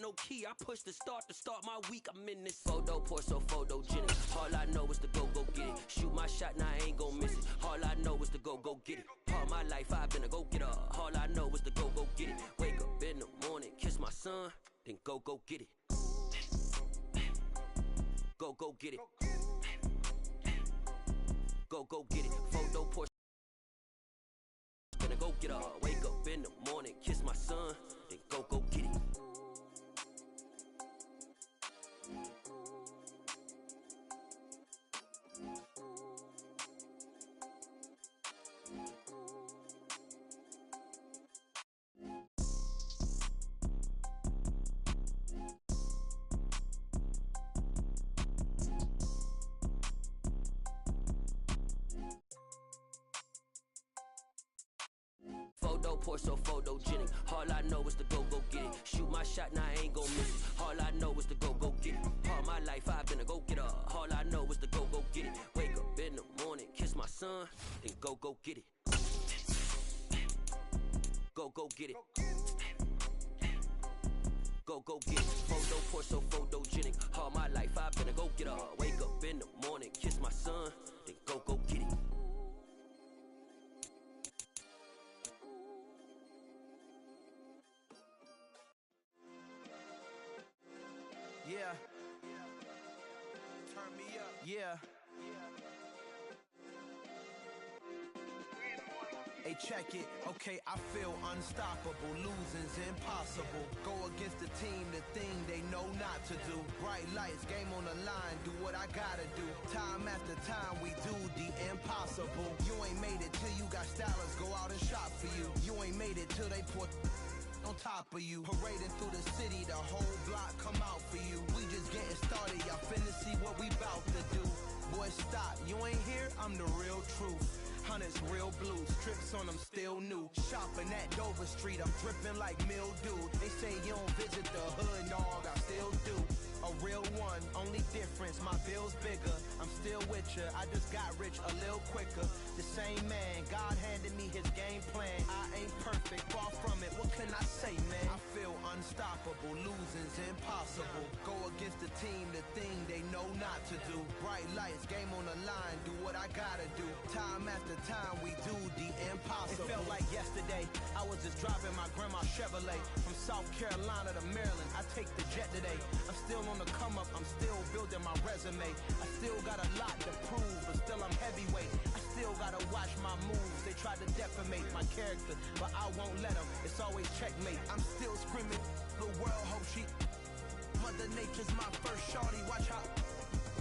no key. I push the start to start my week. I'm in this photo pour so photogenic. All I know is to go get it. Shoot my shot, now I ain't gon' miss it. All I know is to go get it. All my life I've been a go-getter. All I know is to go get it. Wake up in the morning, kiss my son, then go get it. Go get it. Go get it. Photo pour. Gonna go get her. Wake up in the morning, kiss my son, then go get it. Photo pour so photogenic. All I know is to go get it. Shoot my shot, now I ain't gon' miss it. All I know is to go get it. All my life I've been a go-getter. All I know is to go get it. Wake up in the morning, kiss my son, then go get it. Go get it. Go get it. Photo pour so photogenic. All my life I've been a go-getter. Wake up in the morning, kiss my son, then go get it. Yeah. Turn me up. Yeah. Hey, check it. Okay, I feel unstoppable. Losing's impossible. Go against the team, the thing they know not to do. Bright lights, game on the line, do what I gotta do. Time after time, we do the impossible. You ain't made it till you got stylists go out and shop for you. You ain't made it till they put on top of you. Parading through the city, the whole block come out for you. We just getting started, y'all finna see what we bout to do. Boy, stop, you ain't here, I'm the real truth. Hunters real blue, strips on them still new. Shopping at Dover Street, I'm dripping like mildew. They say you don't visit the hood, dog, I still do. A real one, only difference, my bill's bigger. I'm still with ya, I just got rich a little quicker. The same man, God handed me his game plan. I ain't perfect, far from it, what can I say, man? I feel unstoppable, losing's impossible. Go against the team, the thing they know not to do. Bright lights, game on the line, do what I gotta do. Time after time, we do the impossible. It felt like yesterday, I was just driving my grandma's Chevrolet. From South Carolina to Maryland, I take the jet today. I'm still on the come up, I'm still building my resume. I still got a lot to prove, but still I'm heavyweight. I still gotta watch my moves. They tried to defamate my character, but I won't let them. It's always checkmate. I'm still screaming, the world hope she. Mother Nature's my first shorty, watch how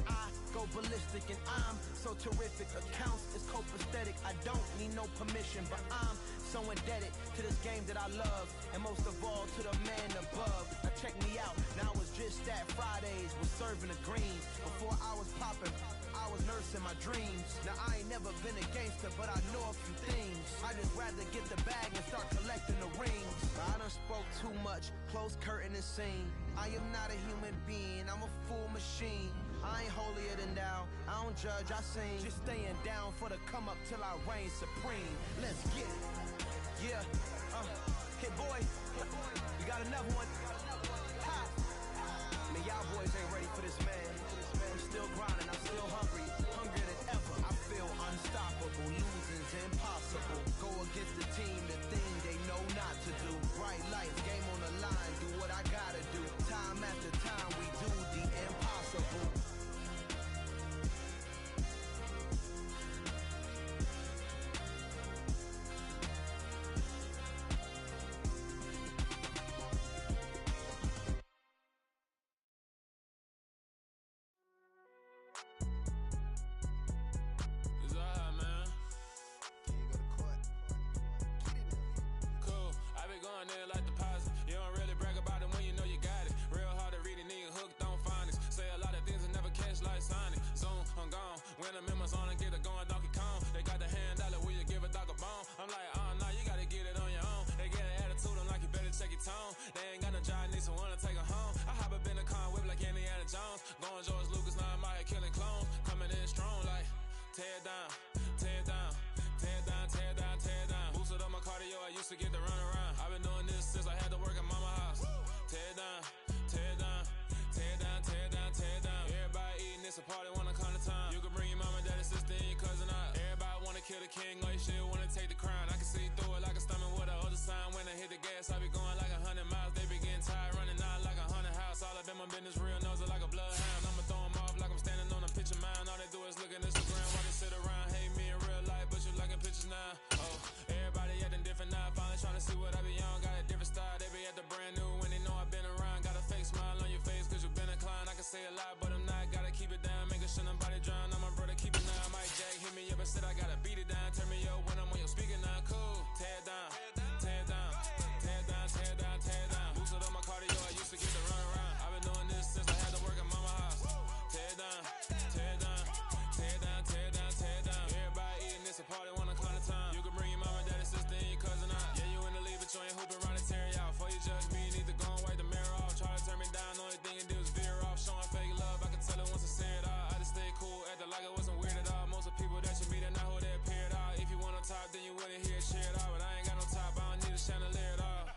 I go ballistic and I'm so terrific. Accounts is copacetic, I don't need no permission, but I'm so indebted to this game that I love, and most of all to the man above. Now check me out, now it's just that Fridays was serving the greens. Before I was popping, I was nursing my dreams. Now I ain't never been a gangster, but I know a few things. I just rather get the bag and start collecting the rings. I done spoke too much, close curtain and scene. I am not a human being, I'm a full machine. I ain't holier than thou, I don't judge, I sing. Just staying down for the come up till I reign supreme. Let's get it. Yeah, hey boy, you got another one? Ha! Man, y'all boys ain't ready for this, man. I'm still grinding, I'm still hungry, hungrier than ever. I feel unstoppable, losing's impossible. Go against the team, the thing they know not to do. Bright lights, game on the line, do what I gotta do. Time after time, we do the impossible. the king, like shit, wanna take the crown. I can see through it like a stomach with a other sign. When I hit the gas, I be going like 100 miles. They be getting tired, running out like a 100 house. All up in my business, real nose it like a bloodhound. I'ma throw them off like I'm standing on a picture mound. All they do is look at Instagram while they sit around. Hate me in real life, but you liking pictures now. Oh, everybody acting different now. Finally trying to see what I be on. Got a different style, they be at the brand new when they know I've been around. Got a fake smile on your face cause you been inclined. I can say a lot, but I'm not. Gotta keep it down, making sure nobody drown. I'm my brother, keep it down. Mike Jack hit me up and said I gotta beat it down. Turn me up when I'm on your speaker now. Cool, tear it down, tear it down, tear it down, tear it down, tear it down. Boosted up my cardio, I used to get to run around. I've been doing this since I had to work at mama house. Tear it down, tear it down, tear it down, tear it down, tear it down. Everybody eating this, a party, wanna climb the time. You can bring your mama, daddy, sister, and your cousin out. Yeah, you in the lead, but you ain't hooping around and tear out. Before you judge me, you need to go and wipe the mirror off. Try to turn me down, only thing you do is veer off. Showing fake love, I can tell it once I see it all. I just stay cool, acting like it wasn't weird at all. Most of the people that you meet are not who they appear at all. If you want on top, then you wouldn't hear it cheer it all. But I ain't got no top, I don't need a chandelier at all.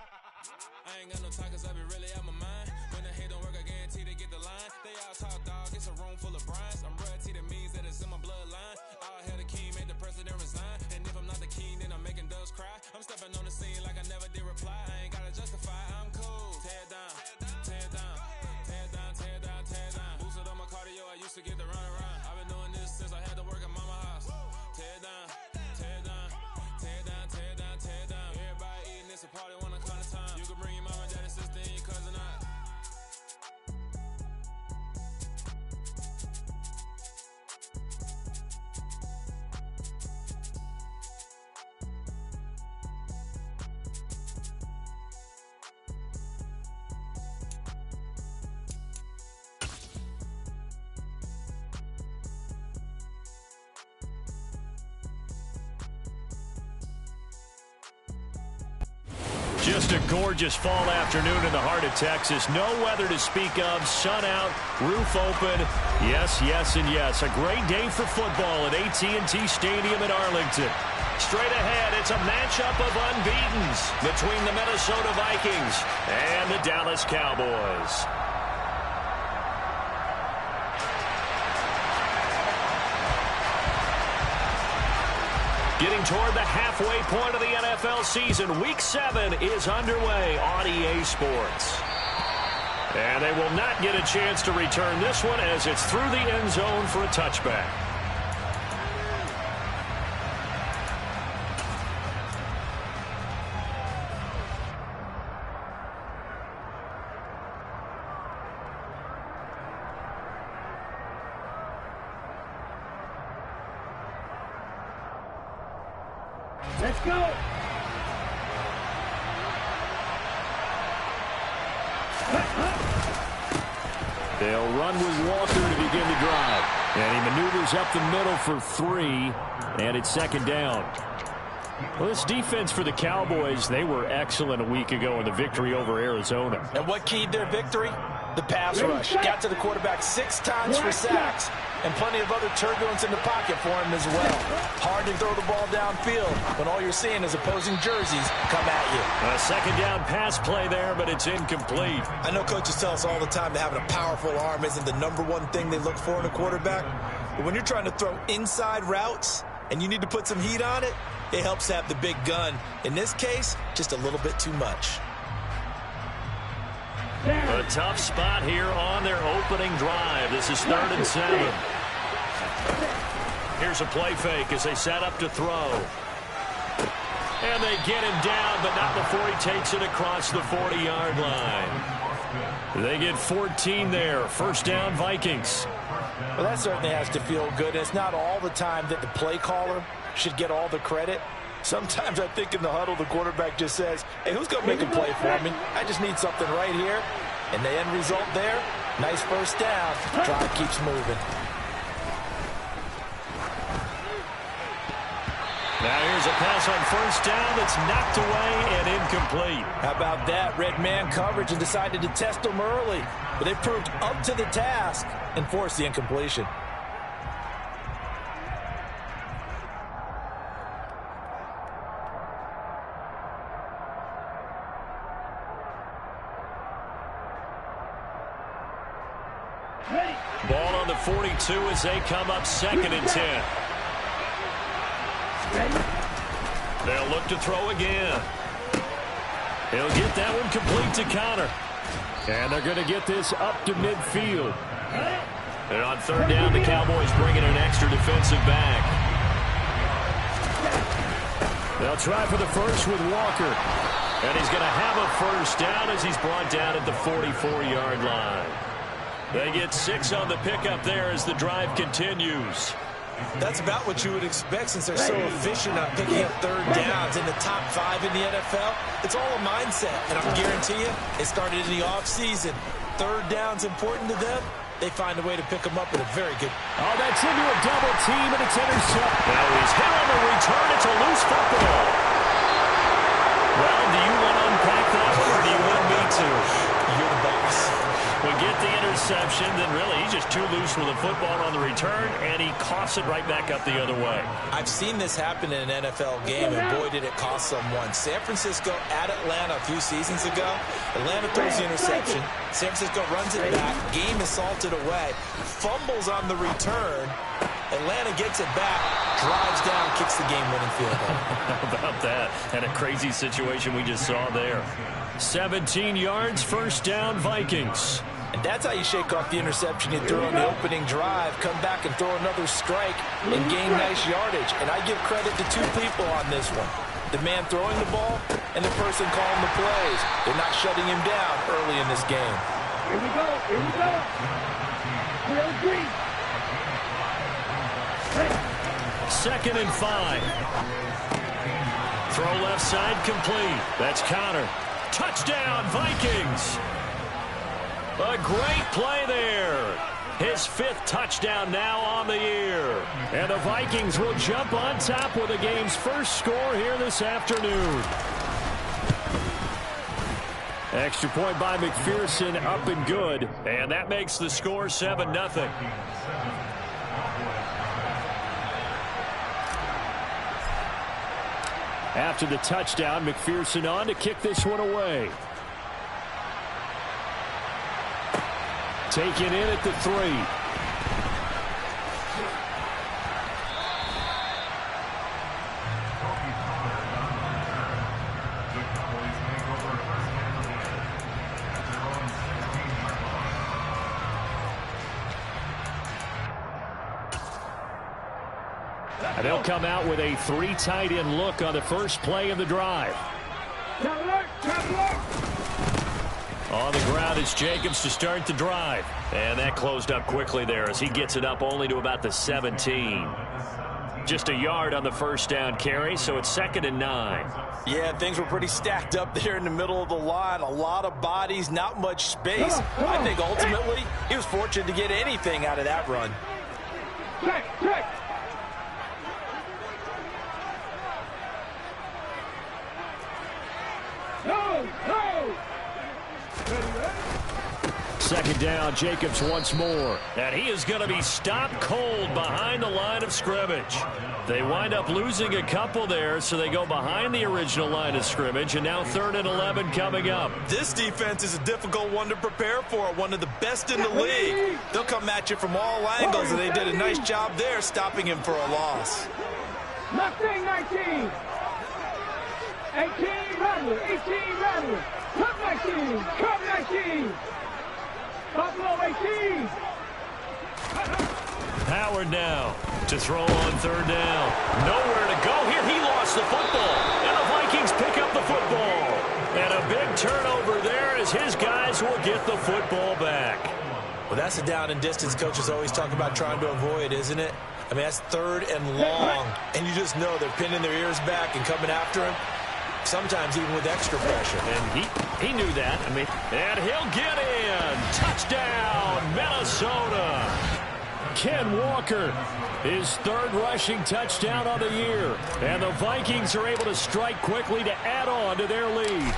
I ain't got no talk cause I be really out my mind. When the hate don't work, I guarantee they get the line. They all talk dog, it's a room full of brinds. I'm royalty, that means that it's in my bloodline. All hail the king, made the president resign. And if I'm not the king, then I'm making doves cry. I'm stepping on the scene like I never did reply. I ain't gotta justify, I'm cool. Tear it down, tear it down, tear it down, tear it down, tear it down. Boosted up my cardio, I used to get to run around. I've been doing this since I had to work at mama house. Tear it down, tear it down, tear it down, tear it down, tear it down. Everybody eating this, a party, wanna climb the time. You can bring your mama, daddy, sister, and your cousin out. Just a gorgeous fall afternoon in the heart of Texas. No weather to speak of. Sun out, roof open. Yes, yes, and yes. A great day for football at AT&T Stadium in Arlington. Straight ahead, it's a matchup of unbeatens between the Minnesota Vikings and the Dallas Cowboys. Getting toward the halfway point of the NFL season, Week 7 is underway on EA Sports. And they will not get a chance to return this one as it's through the end zone for a touchback. Let's go! They'll run with Walker to begin the drive. And he maneuvers up the middle for 3, and it's second down. Well, this defense for the Cowboys, they were excellent a week ago in the victory over Arizona. And what keyed their victory? The pass rush. Got to the quarterback 6 times for sacks. And plenty of other turbulence in the pocket for him as well. Hard to throw the ball downfield when all you're seeing is opposing jerseys come at you. A second down pass play there, but it's incomplete. I know coaches tell us all the time that having a powerful arm isn't the #1 thing they look for in a quarterback. But when you're trying to throw inside routes and you need to put some heat on it, it helps to have the big gun. In this case, just a little bit too much. A tough spot here on their opening drive. This is 3rd and 7. Here's a play fake as they set up to throw. And they get him down, but not before he takes it across the 40-yard line. They get 14 there. First down, Vikings. Well, that certainly has to feel good. It's not all the time that the play caller should get all the credit. Sometimes I think in the huddle, the quarterback just says, hey, who's going to make a play for me? I just need something right here. And the end result there, nice first down. Drive keeps moving. Now here's a pass on first down that's knocked away and incomplete. How about that? Red man coverage and decided to test them early. But they proved up to the task and forced the incompletion. Ball on the 42 as they come up 2nd and 10. They'll look to throw again. He'll get that one complete to Connor. And they're going to get this up to midfield. And on third down, the Cowboys bring in an extra defensive back. They'll try for the first with Walker. And he's going to have a first down as he's brought down at the 44-yard line. They get 6 on the pickup there as the drive continues. That's about what you would expect since they're so efficient on picking up third downs in the top 5 in the NFL. It's all a mindset, and I guarantee you, it started in the offseason. Third down's important to them. They find a way to pick them up with a very good. Oh, that's into a double team, and it's intercepted. Now he's hit on the return. It's a loose football. Well, do you want to unpack that one, or do you want me to? You're the boss. We get the interception, then really he's just too loose with the football on the return, and he coughs it right back up the other way. I've seen this happen in an NFL game, and boy, did it cost someone. San Francisco at Atlanta a few seasons ago. Atlanta throws the interception. San Francisco runs it back. Game is salted away. Fumbles on the return. Atlanta gets it back, drives down, kicks the game-winning field goal. How about that? And a crazy situation we just saw there. 17 yards, first down, Vikings. And that's how you shake off the interception you threw on the opening drive, come back and throw another strike and gain nice yardage. And I give credit to 2 people on this one. The man throwing the ball and the person calling the plays. They're not shutting him down early in this game. Here we go. Here we go. Real green. 2nd and 5. Throw left side complete. That's Connor. Touchdown, Vikings. A great play there. His 5th touchdown now on the year. And the Vikings will jump on top with the game's first score here this afternoon. Extra point by McPherson, up and good. And that makes the score 7-0. After the touchdown, McPherson on to kick this one away. Taken in at the 3. And they'll come out with a 3 tight end look on the first play of the drive. On the ground, it's Jacobs to start the drive. And that closed up quickly there as he gets it up only to about the 17. Just a yard on the first down carry, so it's 2nd and 9. Yeah, things were pretty stacked up there in the middle of the line. A lot of bodies, not much space. I think ultimately he was fortunate to get anything out of that run. Check. No. 2nd down, Jacobs once more. And he is going to be stopped cold behind the line of scrimmage. They wind up losing a couple there, so they go behind the original line of scrimmage, and now 3rd and 11 coming up. This defense is a difficult one to prepare for, one of the best in the league. They'll come at you from all angles, and they did a nice job there stopping him for a loss. Mustang 19. 18 Rattler. 18 Rattler. Come 19. Buffalo 18. Howard now to throw on 3rd down. Nowhere to go here. He lost the football. And the Vikings pick up the football. And a big turnover there as his guys will get the football back. Well, that's a down and distance coaches always talk about trying to avoid, isn't it? I mean, that's 3rd and long. And you just know they're pinning their ears back and coming after him. Sometimes even with extra pressure. And he knew that. I mean, and he'll get in. Touchdown, Minnesota. Ken Walker, his 3rd rushing touchdown on the year. And the Vikings are able to strike quickly to add on to their lead.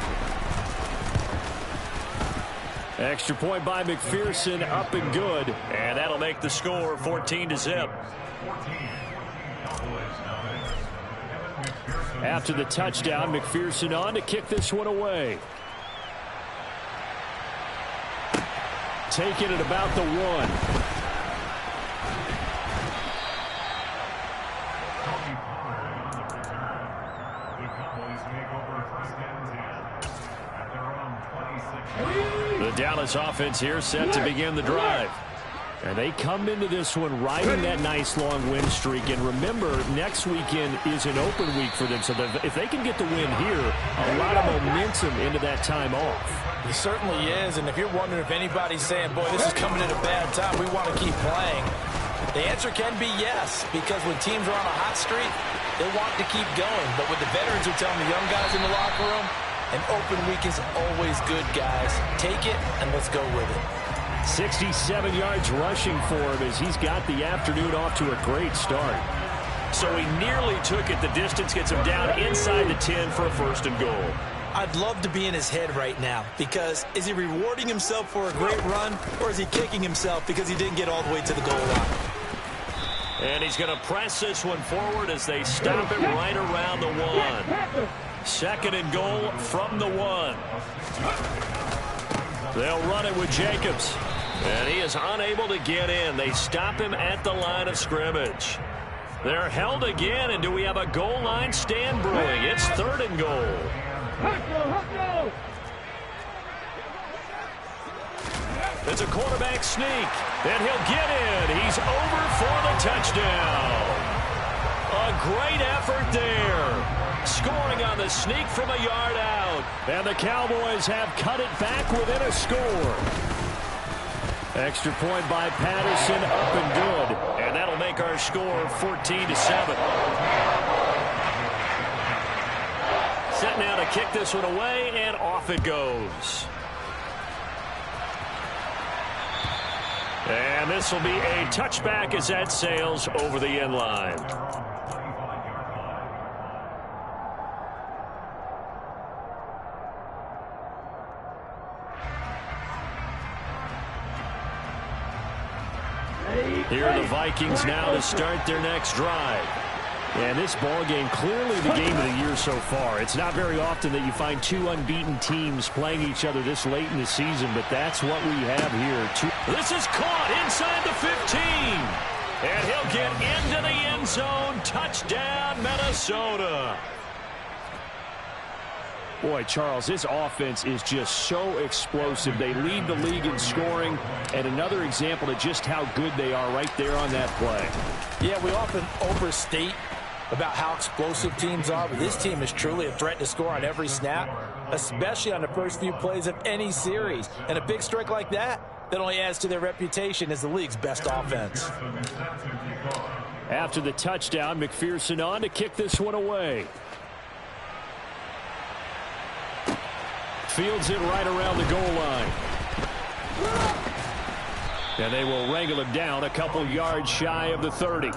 Extra point by McPherson, up and good. And that'll make the score 14-0. After the touchdown, McPherson on to kick this one away. Taken at about the 1. The Dallas offense here set to begin the drive. And they come into this one riding that nice long win streak. And remember, next weekend is an open week for them. So if they can get the win here, a lot of momentum into that time off. It certainly is. And if you're wondering if anybody's saying, boy, this is coming at a bad time, we want to keep playing, the answer can be yes. Because when teams are on a hot streak, they want to keep going. But what the veterans are telling the young guys in the locker room, an open week is always good, guys. Take it and let's go with it. 67 yards rushing for him as he's got the afternoon off to a great start. So he nearly took it the distance, gets him down inside the 10 for a 1st and goal. I'd love to be in his head right now, because is he rewarding himself for a great run, or is he kicking himself because he didn't get all the way to the goal line? And he's going to press this one forward as they stop it right around the 1. 2nd and goal from the 1. They'll run it with Jacobs. And he is unable to get in. They stop him at the line of scrimmage. They're held again, and do we have a goal line stand brewing? It's 3rd and goal. It's a quarterback sneak, and he'll get in. He's over for the touchdown. A great effort there. Scoring on the sneak from a yard out. And the Cowboys have cut it back within a score. Extra point by Patterson, up and good. And that'll make our score 14-7. Set now to kick this one away, and off it goes. And this will be a touchback as that sails over the end line. Here are the Vikings now to start their next drive. And this ball game, clearly the game of the year so far. It's not very often that you find 2 unbeaten teams playing each other this late in the season, but that's what we have here. This is caught inside the 15. And he'll get into the end zone. Touchdown, Minnesota. Boy, Charles, this offense is just so explosive. They lead the league in scoring, and another example of just how good they are right there on that play. Yeah, we often overstate about how explosive teams are, but this team is truly a threat to score on every snap, especially on the first few plays of any series. And a big strike like that only adds to their reputation as the league's best offense. After the touchdown, McPherson on to kick this one away. Fields it right around the goal line. And they will wrangle him down a couple yards shy of the 30.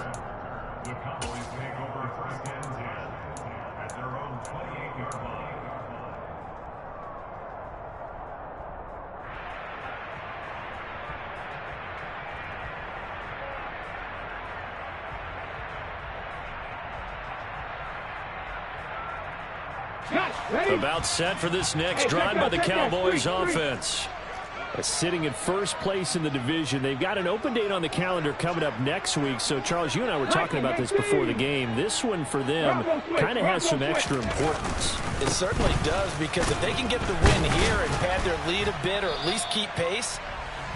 About set for this next drive by the Cowboys offense. Sitting in first place in the division. They've got an open date on the calendar coming up next week. So, Charles, you and I were talking about this before the game. This one for them kind of has some extra importance. It certainly does, because if they can get the win here and pad their lead a bit or at least keep pace,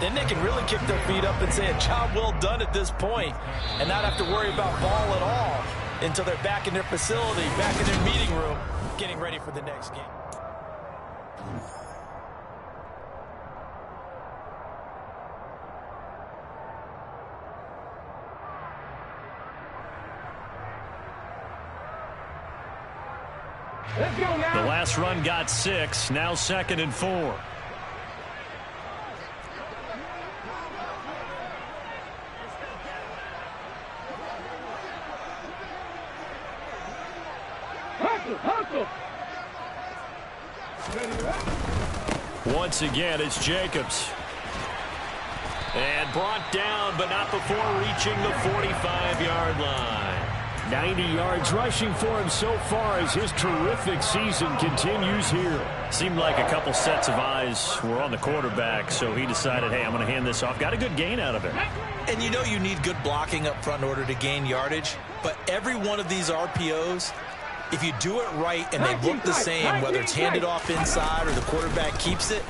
then they can really kick their feet up and say a job well done at this point and not have to worry about ball at all until they're back in their facility, back in their meeting room, getting ready for the next game. The last run got 6, now 2nd and 4. Once again, it's Jacobs. And brought down, but not before reaching the 45-yard line. 90 yards rushing for him so far as his terrific season continues here. Seemed like a couple sets of eyes were on the quarterback, so he decided, hey, I'm going to hand this off. Got a good gain out of it. And you know you need good blocking up front in order to gain yardage, but every one of these RPOs If you do it right and they look the same, whether it's handed off inside or the quarterback keeps it,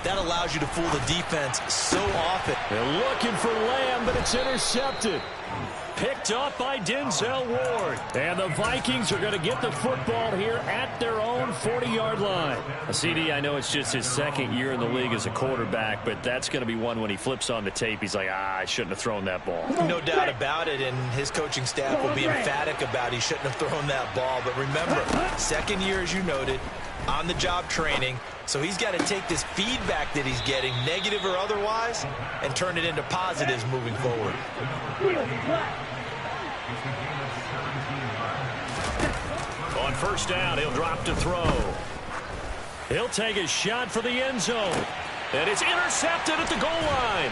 that allows you to fool the defense so often. They're looking for Lamb, but it's intercepted. Picked up by Denzel Ward. And the Vikings are going to get the football here at their own 40-yard line. CD, I know it's just his second year in the league as a quarterback, but that's going to be one when he flips on the tape. He's like, I shouldn't have thrown that ball. No doubt about it, and his coaching staff will be emphatic about he shouldn't have thrown that ball. But remember, second year, as you noted, on-the-job training. So he's got to take this feedback that he's getting, negative or otherwise, and turn it into positives moving forward. On first down, he'll drop to throw. He'll take a shot for the end zone. And it's intercepted at the goal line.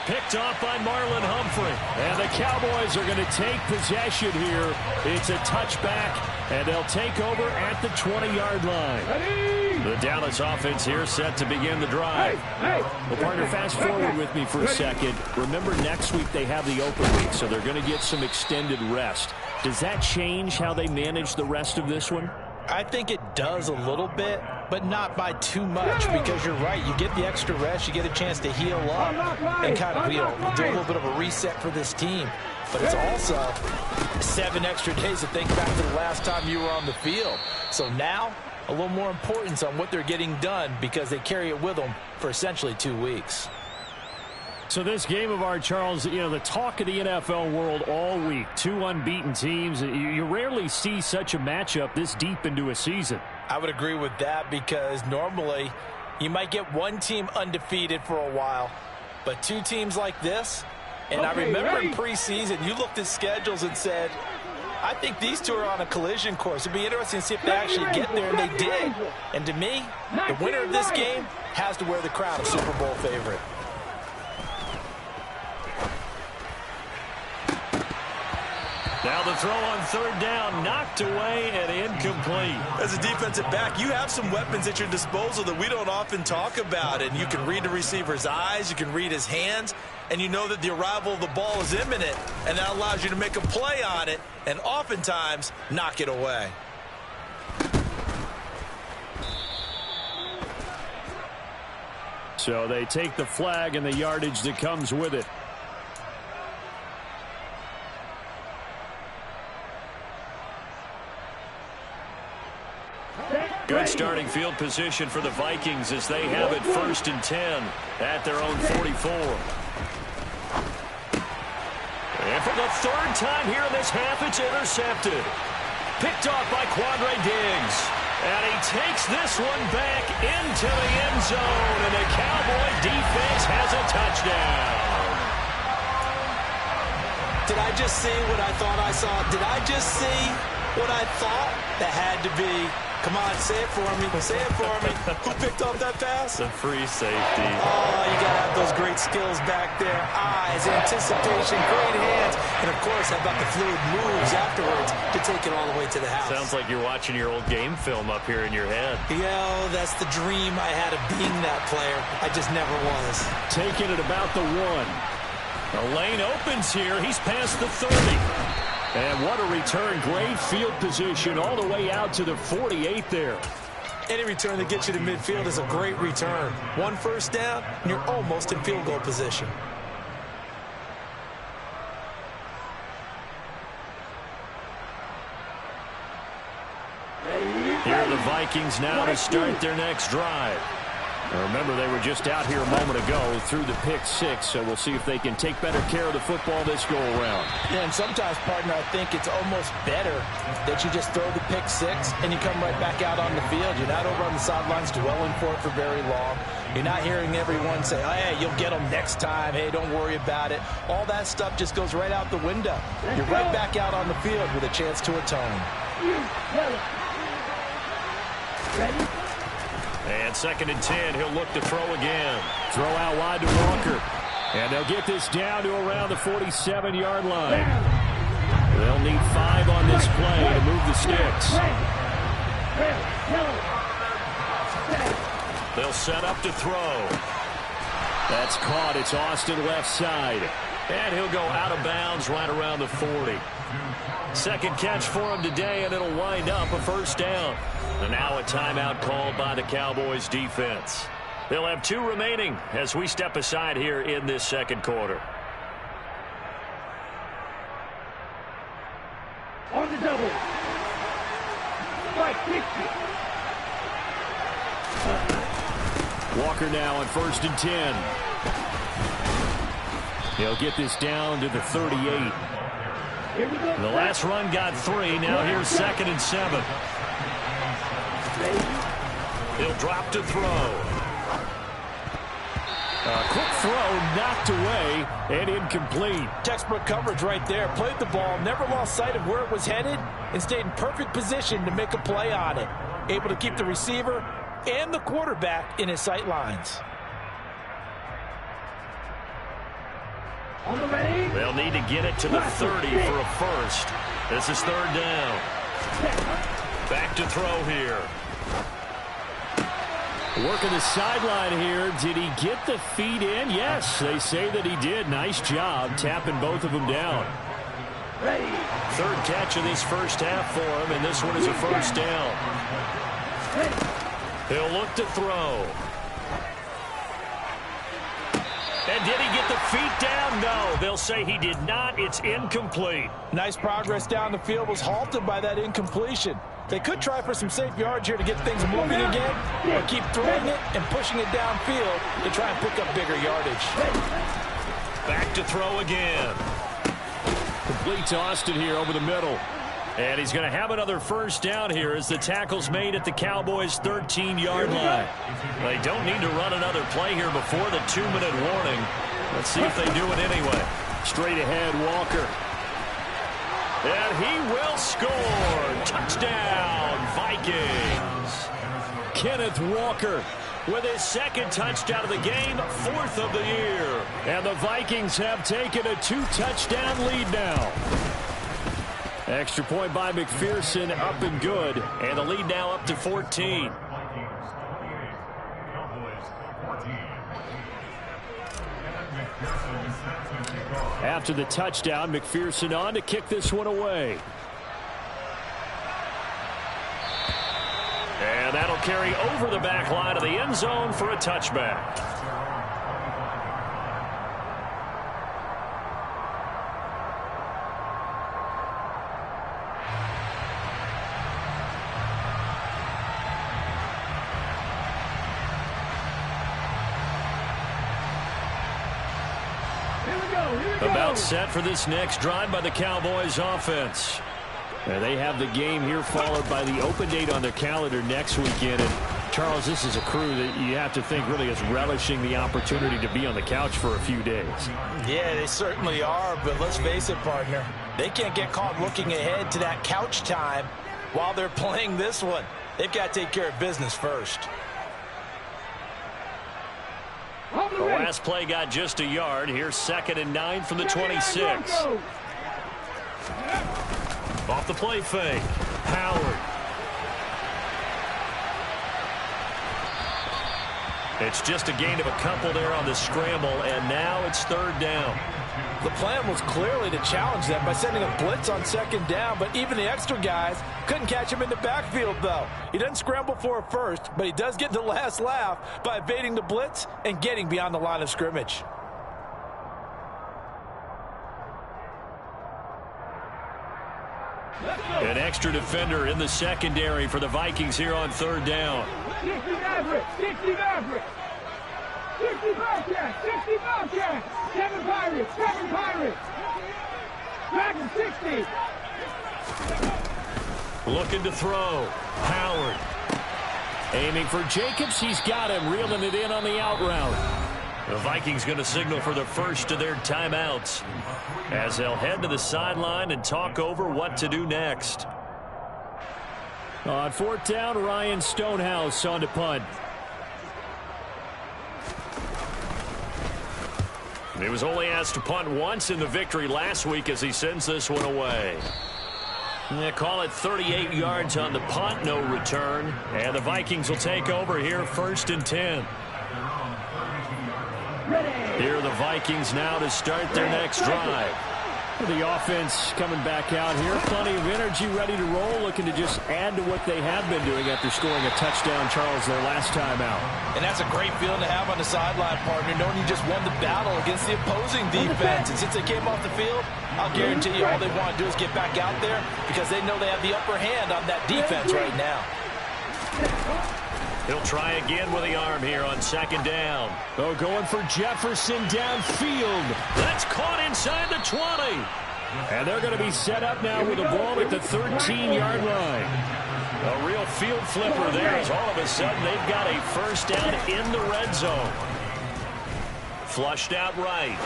Picked off by Marlon Humphrey. And the Cowboys are going to take possession here. It's a touchback, and they'll take over at the 20-yard line. The Dallas offense here set to begin the drive. Well, partner, fast forward with me for a second. Remember, next week they have the open week, so they're going to get some extended rest. Does that change how they manage the rest of this one? I think it does a little bit, but not by too much, because you're right. You get the extra rest, you get a chance to heal up and kind of, do a little bit of a reset for this team. But it's also 7 extra days to think back to the last time you were on the field. So now, a little more importance on what they're getting done, because they carry it with them for essentially 2 weeks. So this game of our, Charles, the talk of the NFL world all week, 2 unbeaten teams. You rarely see such a matchup this deep into a season. I would agree with that, because normally you might get one team undefeated for a while, but 2 teams like this, and I remember in preseason you looked at schedules and said, I think these 2 are on a collision course. It'd be interesting to see if they actually get there, and they did. And to me, the winner of this game has to wear the crown of Super Bowl favorite. Now the throw on third down, knocked away and incomplete. As a defensive back, you have some weapons at your disposal that we don't often talk about. And you can read the receiver's eyes, you can read his hands, and you know that the arrival of the ball is imminent. And that allows you to make a play on it and oftentimes knock it away. So they take the flag and the yardage that comes with it. Good starting field position for the Vikings as they have it 1st and 10 at their own 44. And for the 3rd time here in this half, it's intercepted. Picked off by Quandre Diggs. And he takes this one back into the end zone. And the Cowboy defense has a touchdown. Did I just see what I thought I saw? Did I just see what I thought? That had to be. Come on, say it for me. Say it for me. Who picked up that pass? The free safety. Oh, you got to have those great skills back there. Eyes, anticipation, great hands. And, of course, how about the fluid moves afterwards to take it all the way to the house? Sounds like you're watching your old game film up here in your head. Yeah, that's the dream I had of being that player. I just never was. Taking it about the 1. The lane opens here. He's past the 30. And what a return. Great field position all the way out to the 48 there. Any return that gets you to midfield is a great return. 1 first down, and you're almost in field goal position. Here are the Vikings now to start their next drive. Now remember, they were just out here a moment ago through the pick 6, so we'll see if they can take better care of the football this go-around. Yeah, and sometimes, partner, I think it's almost better that you just throw the pick 6 and you come right back out on the field. You're not over on the sidelines dwelling for it for very long. You're not hearing everyone say, oh, hey, you'll get them next time. Hey, don't worry about it. All that stuff just goes right out the window. You're right back out on the field with a chance to atone. Ready? And 2nd and 10, he'll look to throw again. Throw out wide to Walker. And they'll get this down to around the 47-yard line. They'll need 5 on this play to move the sticks. They'll set up to throw. That's caught. It's Austin left side. And he'll go out of bounds right around the 40. Second catch for him today, and it'll wind up a first down. And now a timeout called by the Cowboys defense. They'll have 2 remaining as we step aside here in this second quarter. On the double. Strike 60. Walker now on 1st and 10. He'll get this down to the 38. The last run got 3. Now here's 2nd and 7. He'll drop to throw. A quick throw knocked away and incomplete. Textbook coverage right there. Played the ball, never lost sight of where it was headed, and stayed in perfect position to make a play on it. Able to keep the receiver and the quarterback in his sight lines. They'll need to get it to the 30 for a first. This is 3rd down. Back to throw here. Working the sideline here. Did he get the feet in? Yes, they say that he did. Nice job tapping both of them down. 3rd catch of this first half for him, and this one is a first down. He'll look to throw. And did he get the feet down? No, they'll say he did not. It's incomplete. Nice progress down the field, was halted by that incompletion. They could try for some safe yards here to get things moving again, or keep throwing it and pushing it downfield to try and pick up bigger yardage. Back to throw again. Complete to Austin here over the middle. And he's going to have another first down here as the tackle's made at the Cowboys' 13-yard line. They don't need to run another play here before the 2-minute warning. Let's see if they do it anyway. Straight ahead, Walker. And he will score. Touchdown, Vikings. Kenneth Walker with his 2nd touchdown of the game, 4th of the year. And the Vikings have taken a 2-touchdown lead now. Extra point by McPherson, up and good. And the lead now up to 14. After the touchdown, McPherson on to kick this one away. And that'll carry over the back line of the end zone for a touchback. About set for this next drive by the Cowboys offense. And they have the game here followed by the open date on their calendar next weekend. And Charles, this is a crew that you have to think really is relishing the opportunity to be on the couch for a few days. Yeah, they certainly are, but let's face it, partner. They can't get caught looking ahead to that couch time while they're playing this one. They've got to take care of business first. The last play got just a yard. Here's 2nd and 9 from the 26. Off the play fake. Howard. It's just a gain of a couple there on the scramble, and now it's 3rd down. The plan was clearly to challenge them by sending a blitz on 2nd down, but even the extra guys couldn't catch him in the backfield, though. He doesn't scramble for a first, but he does get the last laugh by evading the blitz and getting beyond the line of scrimmage. An extra defender in the secondary for the Vikings here on 3rd down. 60 Maverick! 60 Maverick! 60 Bobcats! 60 Bobcats! 7 Pirates! 7 Pirates! Dragon 60! Looking to throw. Howard. Aiming for Jacobs. He's got him. Reeling it in on the out route. The Vikings going to signal for the first of their timeouts as they'll head to the sideline and talk over what to do next. On 4th down, Ryan Stonehouse on to punt. He was only asked to punt once in the victory last week as he sends this one away. They call it 38 yards on the punt, no return. And the Vikings will take over here 1st and 10. Ready! Here are the Vikings now to start their next drive. The offense coming back out here. Plenty of energy, ready to roll, looking to just add to what they have been doing after scoring a touchdown, Charles, their last time out. And that's a great feeling to have on the sideline, partner, knowing you just won the battle against the opposing defense. And since they came off the field, I'll guarantee you all they want to do is get back out there because they know they have the upper hand on that defense right now. He'll try again with the arm here on second down. Oh, going for Jefferson downfield. That's caught inside the 20. And they're going to be set up now with the ball at the 13-yard line. A real field flipper there as all of a sudden they've got a first down in the red zone. Flushed out right.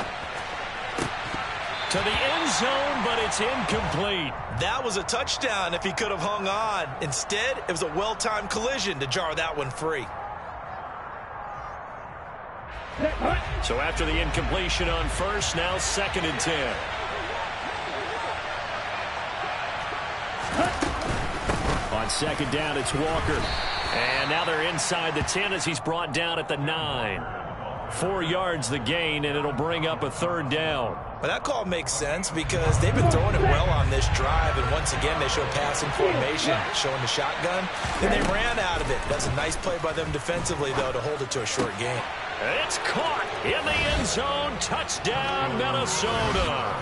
To the end zone, but it's incomplete. That was a touchdown if he could have hung on. Instead, it was a well-timed collision to jar that one free. So after the incompletion on first, now 2nd and 10. On second down, it's Walker. And now they're inside the 10 as he's brought down at the 9. 4 yards the gain, and it'll bring up a 3rd down. Well, that call makes sense because they've been throwing it well on this drive, and once again they show passing formation, showing the shotgun. Then they ran out of it. That's a nice play by them defensively, though, to hold it to a short gain. It's caught in the end zone. Touchdown, Minnesota.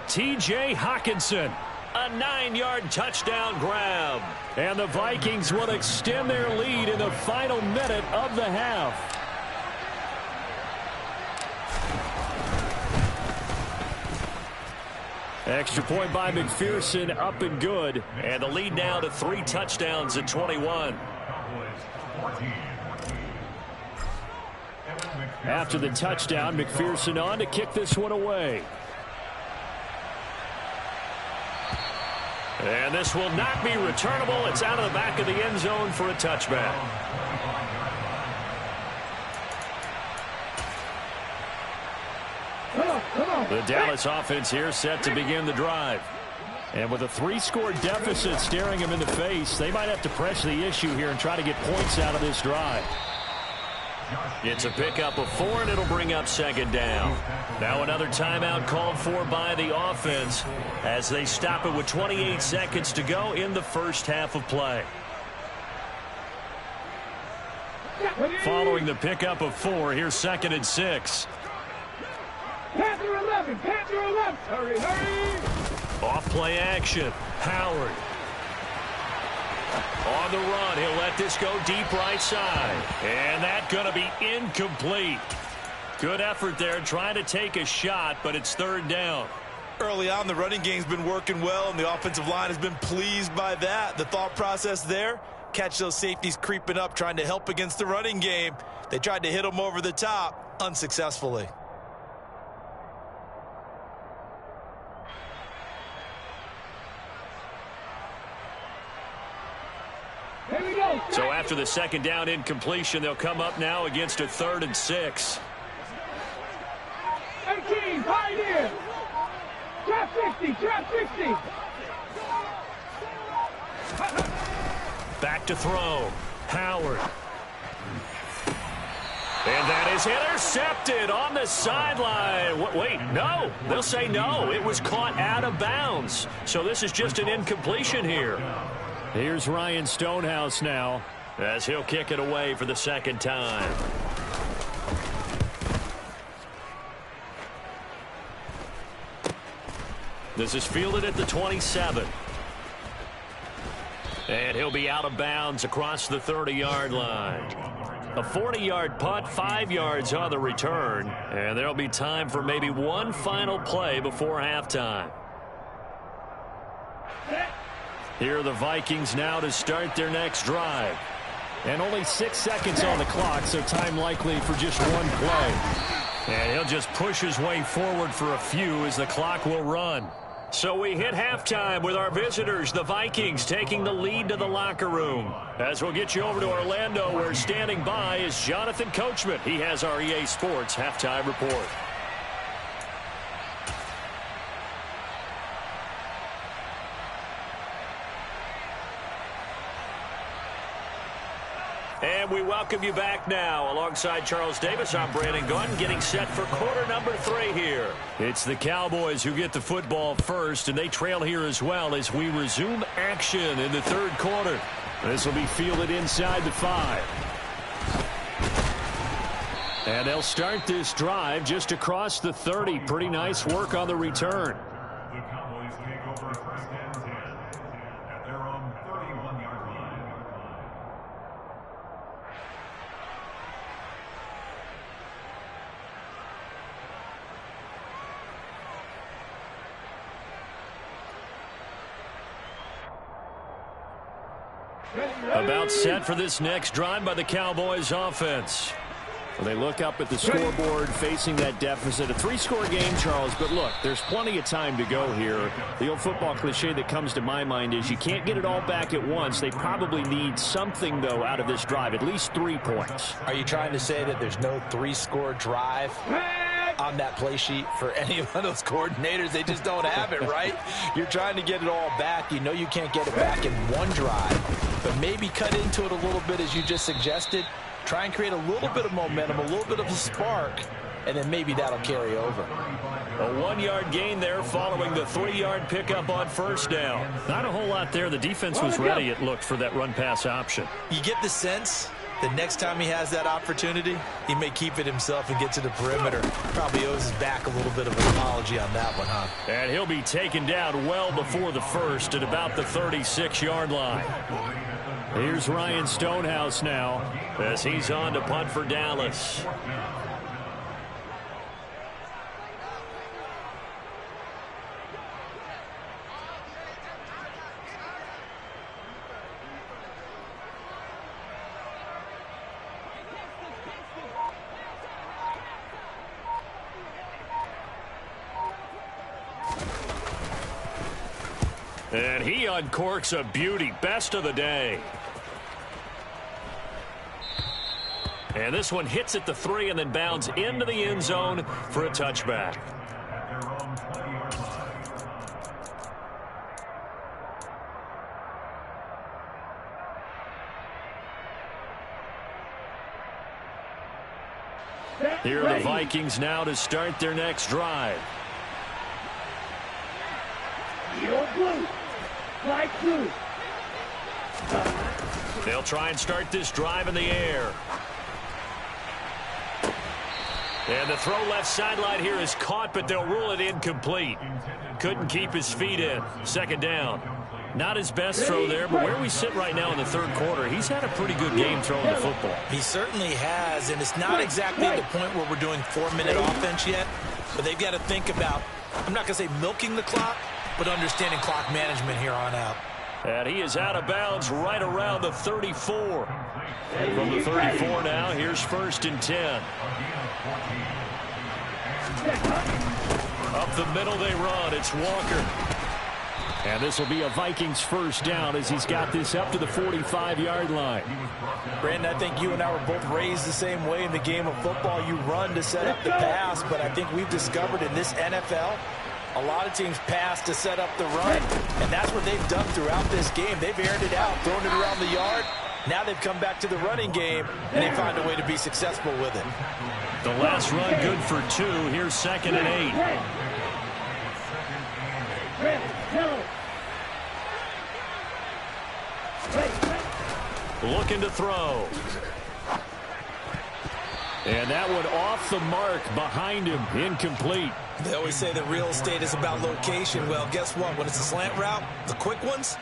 T.J. Hockenson. A 9-yard touchdown grab. And the Vikings will extend their lead in the final minute of the half. Extra point by McPherson, up and good. And the lead now to 3 touchdowns at 21. After the touchdown, McPherson on to kick this one away. And this will not be returnable. It's out of the back of the end zone for a touchback. The Dallas offense here set to begin the drive. And with a 3-score deficit staring them in the face, they might have to press the issue here and try to get points out of this drive. It's a pickup of 4, and it'll bring up 2nd down. Now another timeout called for by the offense as they stop it with 28 seconds to go in the first half of play. Following the pickup of 4, here's 2nd and 6. Panther 11, Panther 11. Hurry, hurry. Off play action. Howard. On the run, he'll let this go deep right side. And that's going to be incomplete. Good effort there trying to take a shot, but it's 3rd down. Early on, the running game's been working well, and the offensive line has been pleased by that. The thought process there, catch those safeties creeping up, trying to help against the running game. They tried to hit them over the top, unsuccessfully. So after the 2nd down incompletion, they'll come up now against a 3rd and 6. 18, Pioneer. Trap 60, trap 60. Back to throw. Howard. And that is intercepted on the sideline. Wait, no. They'll say no. It was caught out of bounds. So this is just an incompletion here. Here's Ryan Stonehouse now as he'll kick it away for the 2nd time. This is fielded at the 27. And he'll be out of bounds across the 30-yard line. A 40-yard punt, 5 yards on the return. And there'll be time for maybe one final play before halftime. Here are the Vikings now to start their next drive. And only 6 seconds on the clock, so time likely for just one play. And he'll just push his way forward for a few as the clock will run. So we hit halftime with our visitors, the Vikings, taking the lead to the locker room. As we'll get you over to Orlando, where standing by is Jonathan Coachman. He has our EA Sports halftime report. And we welcome you back now. Alongside Charles Davis, I'm Brandon Gunn, getting set for quarter number 3 here. It's the Cowboys who get the football first, and they trail here as well as we resume action in the third quarter. This will be fielded inside the 5. And they'll start this drive just across the 30. Pretty nice work on the return. The Cowboys take over first and 10 at their own 31-yard line. About set for this next drive by the Cowboys offense. Well, they look up at the scoreboard facing that deficit. A 3-score game, Charles, but look, there's plenty of time to go here. The old football cliche that comes to my mind is you can't get it all back at once. They probably need something, though, out of this drive, at least 3 points. Are you trying to say that there's no 3-score drive on that play sheet for any of those coordinators? They just don't have it, right? You're trying to get it all back. You know you can't get it back in one drive, but maybe cut into it a little bit as you just suggested. Try and create a little bit of momentum, a little bit of a spark, and then maybe that'll carry over. A 1-yard gain there following the 3-yard pickup on first down. Not a whole lot there. The defense was ready, it looked, for that run-pass option. You get the sense that next time he has that opportunity, he may keep it himself and get to the perimeter. Probably owes his back a little bit of an apology on that one, huh? And he'll be taken down well before the first at about the 36-yard line. Here's Ryan Stonehouse now as he's on to punt for Dallas. And he uncorks a beauty. Best of the day. And this one hits at the 3 and then bounds into the end zone for a touchback. At their own 20-yard line. Here are the Vikings now to start their next drive. Your blue. Fly blue. They'll try and start this drive in the air. And the throw left sideline here is caught, but they'll rule it incomplete. Couldn't keep his feet in. Second down. Not his best throw there, but where we sit right now in the third quarter, he's had a pretty good game throwing the football. He certainly has, and it's not exactly at the point where we're doing 4-minute offense yet, but they've got to think about, I'm not going to say milking the clock, but understanding clock management here on out. And he is out of bounds right around the 34. And from the 34 now, here's first and 10. Up the middle they run. It's Walker. And this will be a Vikings first down as he's got this up to the 45-yard line. Brandon, I think you and I were both raised the same way in the game of football. You run to set up the pass, but I think we've discovered in this NFL, a lot of teams pass to set up the run, and that's what they've done throughout this game. They've aired it out, thrown it around the yard. Now they've come back to the running game, and they find a way to be successful with it. The last run good for 2. Here's second and 8. Looking to throw. And that one off the mark behind him. Incomplete. They always say that real estate is about location. Well, guess what? When it's a slant route, the quick ones,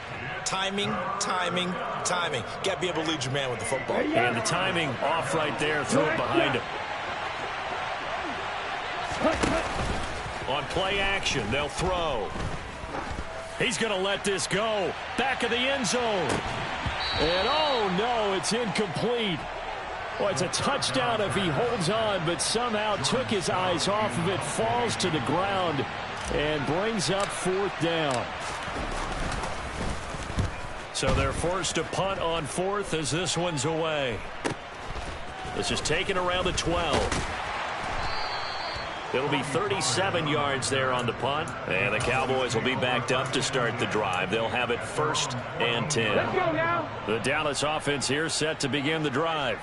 timing, timing, timing. Got to be able to lead your man with the football. And the timing off right there. Throw it behind him. On play action, they'll throw. He's going to let this go. Back of the end zone. And oh no, it's incomplete. Well, it's a touchdown if he holds on, but somehow took his eyes off of it, falls to the ground, and brings up fourth down. So they're forced to punt on fourth as this one's away. This is taken around the 12. It'll be 37 yards there on the punt. And the Cowboys will be backed up to start the drive. They'll have it 1st and 10. Let's go now. The Dallas offense here set to begin the drive.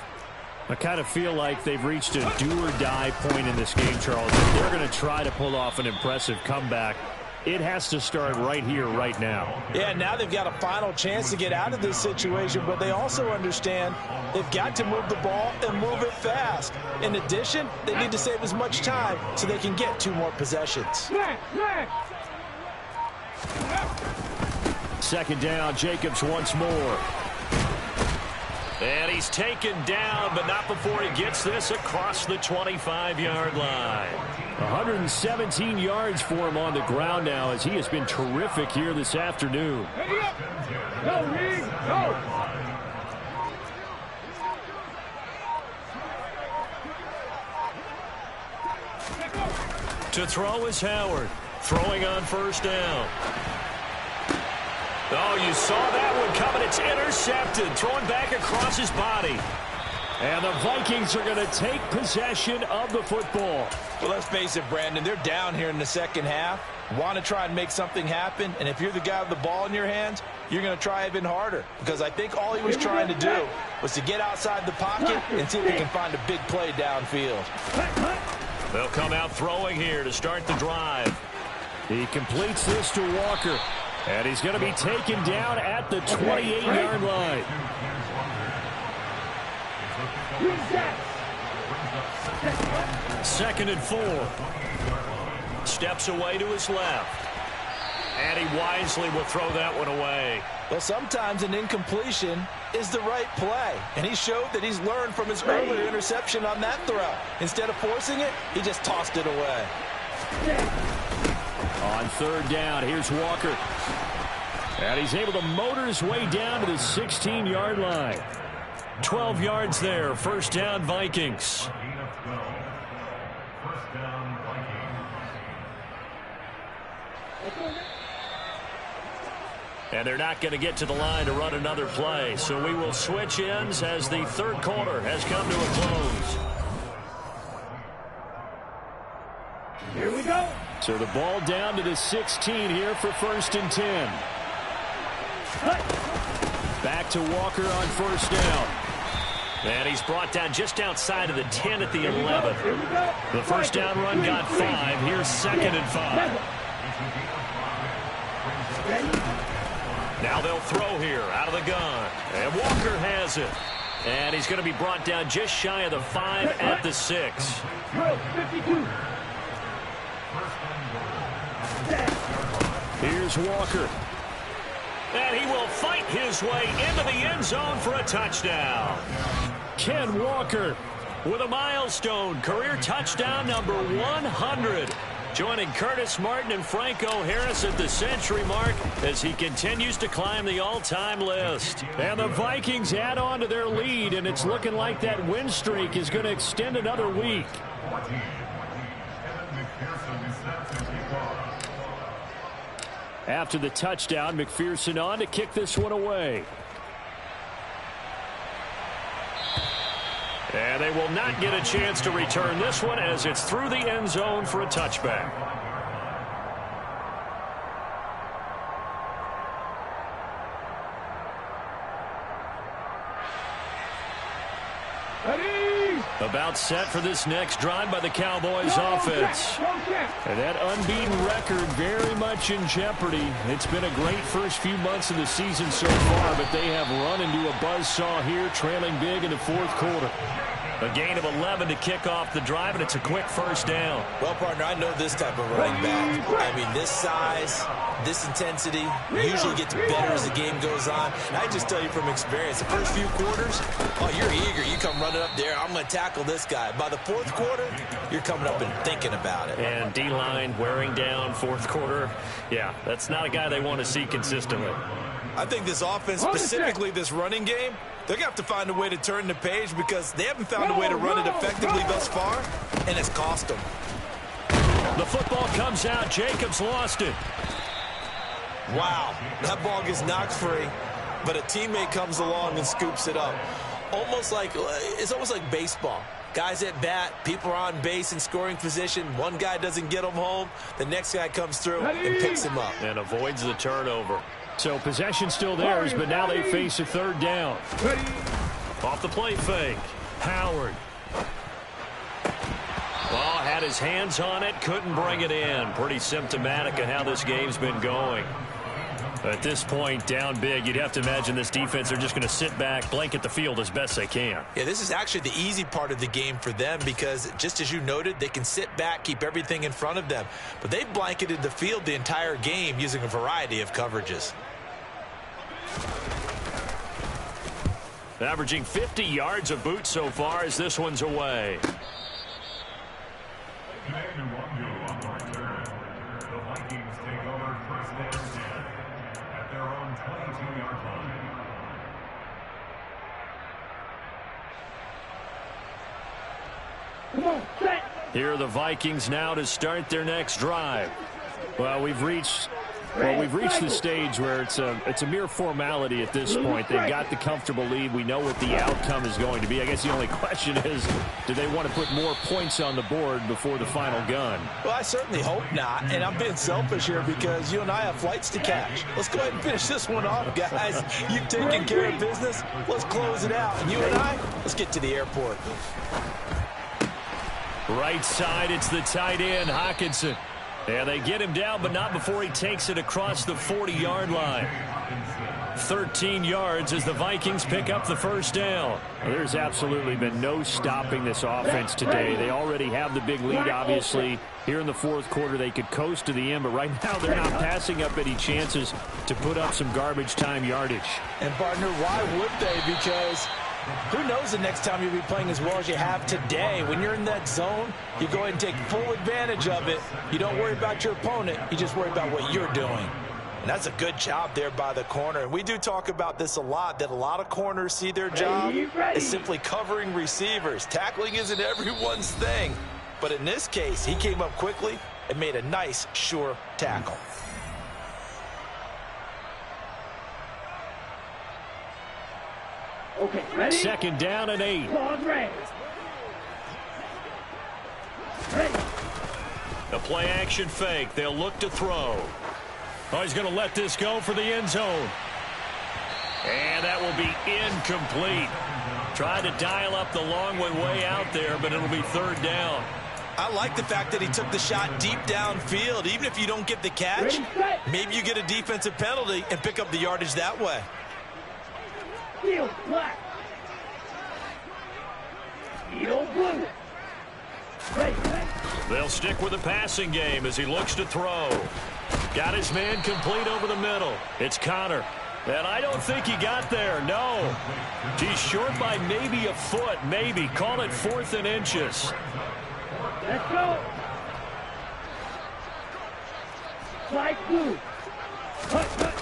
I kind of feel like they've reached a do-or-die point in this game, Charles. If they're going to try to pull off an impressive comeback, it has to start right here, right now. Yeah, now they've got a final chance to get out of this situation, but they also understand they've got to move the ball and move it fast. In addition, they need to save as much time so they can get 2 more possessions. Second down, Jacobs once more. And he's taken down, but not before he gets this across the 25-yard line. 117 yards for him on the ground now, as he has been terrific here this afternoon. Go, Reed, go. To throw is Howard. Throwing on 1st down. Oh, you saw that one coming. It's intercepted. Throwing back across his body. And the Vikings are going to take possession of the football. Well, let's face it, Brandon. They're down here in the second half. Want to try and make something happen. And if you're the guy with the ball in your hands, you're going to try even harder. Because I think all he was trying to do was to get outside the pocket and see if he can find a big play downfield. They'll come out throwing here to start the drive. He completes this to Walker. And he's going to be taken down at the 28-yard line. 2nd and 4. Steps away to his left. And he wisely will throw that one away. Well, sometimes an incompletion is the right play. And he showed that he's learned from his earlier interception on that throw. Instead of forcing it, he just tossed it away. On 3rd down, here's Walker. And he's able to motor his way down to the 16-yard line. 12 yards there. 1st down, Vikings. And they're not going to get to the line to run another play. So we will switch ends as the 3rd quarter has come to a close. Here we go. So the ball down to the 16 here for 1st and 10. Back to Walker on 1st down. And he's brought down just outside of the 10 at the 11. The 1st down run got 5. Here's 2nd and 5. Now they'll throw here out of the gun. And Walker has it. And he's going to be brought down just shy of the 5 at the 6. Here's Walker. And he will fight his way into the end zone for a touchdown. Ken Walker with a milestone career touchdown number 100. Joining Curtis Martin and Franco Harris at the century mark as he continues to climb the all-time list. And the Vikings add on to their lead, and it's looking like that win streak is going to extend another week. After the touchdown, McPherson on to kick this one away. And they will not get a chance to return this one as it's through the end zone for a touchback. About set for this next drive by the Cowboys offense. And that unbeaten record very much in jeopardy. It's been a great first few months of the season so far, but they have run into a buzzsaw here, trailing big in the 4th quarter. A gain of 11 to kick off the drive, and it's a quick 1st down. Well, partner, I know this type of running back. I mean, this size, this intensity usually gets better as the game goes on. And I just tell you from experience, the first few quarters, oh, you're eager. You come running up there, I'm going to tackle this guy. By the 4th quarter, you're coming up and thinking about it. And D-line wearing down 4th quarter. Yeah, that's not a guy they want to see consistently. I think this offense, specifically this running game, they're going to have to find a way to turn the page because they haven't found a way to run it effectively thus far, and it's cost them. The football comes out. Jacobs lost it. Wow, that ball gets knocked free, but a teammate comes along and scoops it up. It's almost like baseball. Guys at bat, people are on base in scoring position. One guy doesn't get them home. The next guy comes through and picks him up. And avoids the turnover. So possession still theirs, but now they face a third down. Off the play fake. Howard. Well, had his hands on it, couldn't bring it in. Pretty symptomatic of how this game's been going. At this point, down big, you'd have to imagine this defense are just going to sit back, blanket the field as best they can. Yeah, this is actually the easy part of the game for them because, just as you noted, they can sit back, keep everything in front of them. But they've blanketed the field the entire game using a variety of coverages. Averaging 50 yards a boot so far as this one's away. On the return, the Vikings take over first and 10 at their own 22-yard line. Come on, set. Here are the Vikings now to start their next drive. Well, we've reached the stage where it's a mere formality at this point. They've got the comfortable lead. We know what the outcome is going to be. I guess the only question is, do they want to put more points on the board before the final gun? Well, I certainly hope not, and I'm being selfish here because you and I have flights to catch. Let's go ahead and finish this one off, guys. You've taken care of business. Let's close it out. And you and I, let's get to the airport. Right side, it's the tight end, Hockenson. Yeah, they get him down, but not before he takes it across the 40-yard line. 13 yards as the Vikings pick up the first down. Well, there's absolutely been no stopping this offense today. They already have the big lead, obviously. Here in the fourth quarter, they could coast to the end, but right now they're not passing up any chances to put up some garbage time yardage. And, partner, why would they? Because who knows the next time you'll be playing as well as you have today. When you're in that zone, you go ahead and take full advantage of it. You don't worry about your opponent. You just worry about what you're doing. And that's a good job there by the corner. And we do talk about this a lot, that a lot of corners see their job as simply covering receivers. Tackling isn't everyone's thing. But in this case, he came up quickly and made a nice, sure tackle. Okay, ready? Second down and 8. Ready. Ready. The play action fake. They'll look to throw. Oh, he's going to let this go for the end zone. And that will be incomplete. Tried to dial up the long way out there, but it'll be third down. I like the fact that he took the shot deep downfield. Even if you don't get the catch, maybe you get a defensive penalty and pick up the yardage that way. Field black. Field blue. Ready. They'll stick with the passing game as he looks to throw. Got his man complete over the middle. It's Connor. And I don't think he got there. No. He's short by maybe a foot. Maybe. Call it 4th and inches. Let's go. Slide blue. Cut.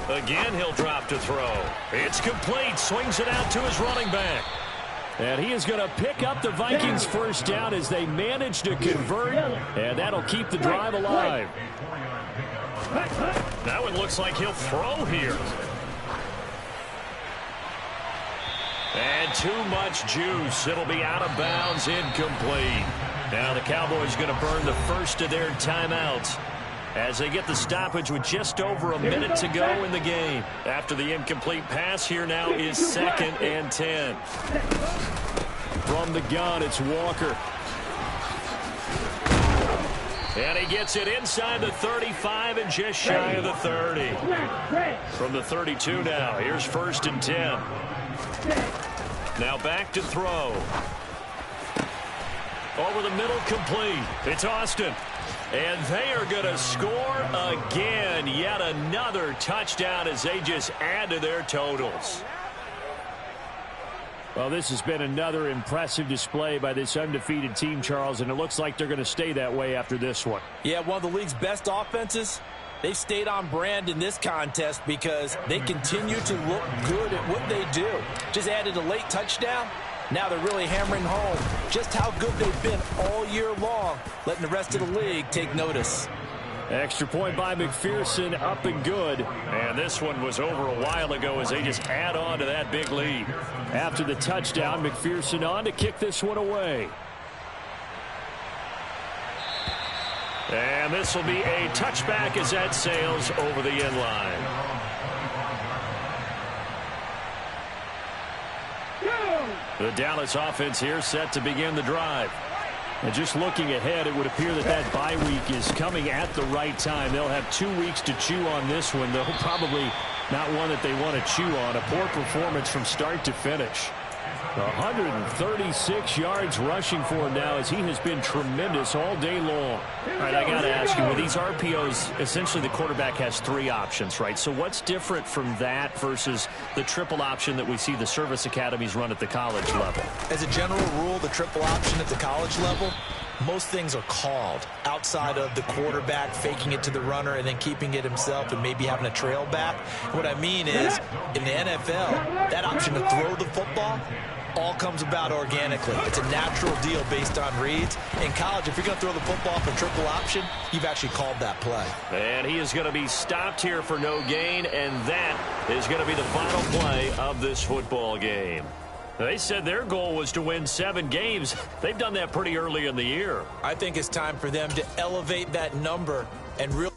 Again, he'll drop to throw. It's complete. Swings it out to his running back. And he is going to pick up the Vikings' first down as they manage to convert. And that'll keep the drive alive. That one looks like he'll throw here. And too much juice. It'll be out of bounds, incomplete. Now the Cowboys going to burn the first of their timeouts as they get the stoppage with just over a minute to go in the game. After the incomplete pass, here now is 2nd and 10. From the gun, it's Walker. And he gets it inside the 35 and just shy of the 30. From the 32 now, here's 1st and 10. Now back to throw. Over the middle, complete. It's Austin. And they are going to score again. Yet another touchdown as they just add to their totals. Well, this has been another impressive display by this undefeated team, Charles, and it looks like they're going to stay that way after this one. Yeah, one of the league's best offenses. They've stayed on brand in this contest because they continue to look good at what they do. Just added a late touchdown. Now they're really hammering home just how good they've been all year long, letting the rest of the league take notice. Extra point by McPherson, up and good. And this one was over a while ago as they just add on to that big lead. After the touchdown, McPherson on to kick this one away. And this will be a touchback as that sails over the end line. The Dallas offense here set to begin the drive. And just looking ahead, it would appear that that bye week is coming at the right time. They'll have 2 weeks to chew on this one, though probably not one that they want to chew on. A poor performance from start to finish. 136 yards rushing for him now as he has been tremendous all day long. All right, I got to ask you, with these RPOs, essentially the quarterback has 3 options, right? So what's different from that versus the triple option that we see the service academies run at the college level? As a general rule, the triple option at the college level, most things are called outside of the quarterback faking it to the runner and then keeping it himself and maybe having a trail back. What I mean is, in the NFL, that option to throw the football all comes about organically. It's a natural deal based on reads. In college, if you're going to throw the football for triple option, you've actually called that play. And he is going to be stopped here for no gain, and that is going to be the final play of this football game. They said their goal was to win 7 games. They've done that pretty early in the year. I think it's time for them to elevate that number and really